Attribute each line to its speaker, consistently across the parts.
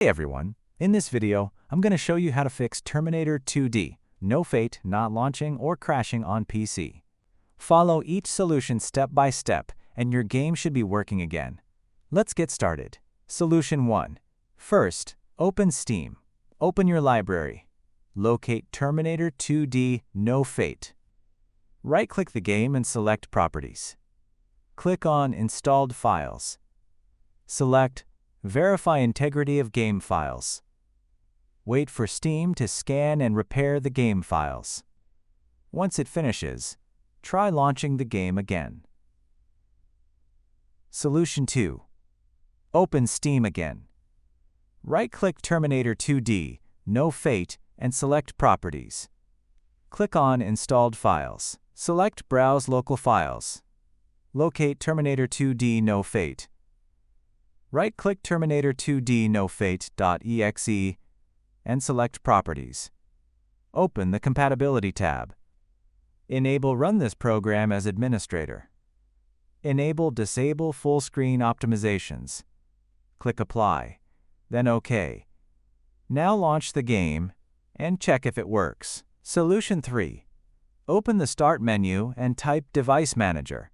Speaker 1: Hey everyone, in this video, I'm going to show you how to fix Terminator 2D, no fate, not launching or crashing on PC. Follow each solution step by step and your game should be working again. Let's get started. Solution 1. First, open Steam. Open your library. Locate Terminator 2D, no fate. Right-click the game and select Properties. Click on Installed Files. Select Verify integrity of game files. Wait for Steam to scan and repair the game files. Once it finishes, try launching the game again. Solution 2. Open Steam again. Right-click Terminator 2D, no fate, and select Properties. Click on Installed Files. Select Browse Local Files. Locate Terminator 2D, no fate. Right-click Terminator 2D no fate.exe and select Properties. Open the Compatibility tab. Enable Run this program as administrator. Enable Disable Full Screen Optimizations. Click Apply, then OK. Now launch the game and check if it works. Solution 3. Open the Start menu and type Device Manager.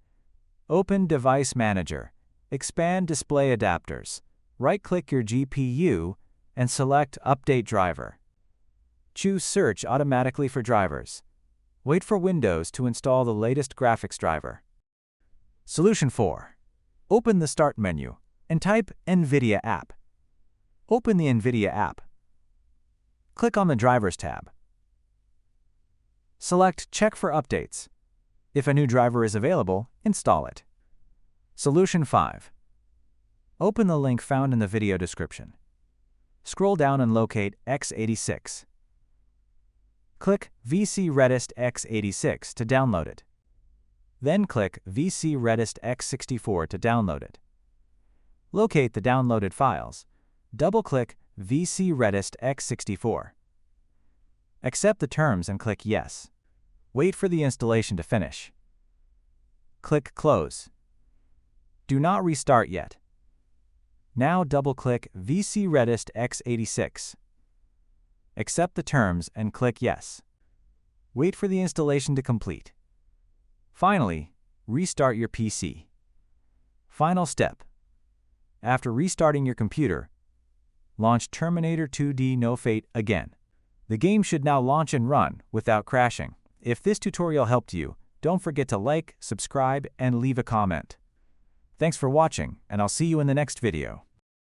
Speaker 1: Open Device Manager. Expand Display Adapters. Right-click your GPU and select Update Driver. Choose Search automatically for drivers. Wait for Windows to install the latest graphics driver. Solution 4. Open the Start menu and type NVIDIA App. Open the NVIDIA app. Click on the Drivers tab. Select Check for Updates. If a new driver is available, install it. Solution 5. Open the link found in the video description. Scroll down and locate x86. Click VC Redist x86 to download it. Then click VC Redist x64 to download it. Locate the downloaded files. Double-click VC Redist x64. Accept the terms and click Yes. Wait for the installation to finish. Click Close. Do not restart yet. Now double-click VC Redist x86. Accept the terms and click Yes. Wait for the installation to complete. Finally, restart your PC. Final step. After restarting your computer, launch Terminator 2D no fate again. The game should now launch and run without crashing. If this tutorial helped you, don't forget to like, subscribe, and leave a comment. Thanks for watching, and I'll see you in the next video.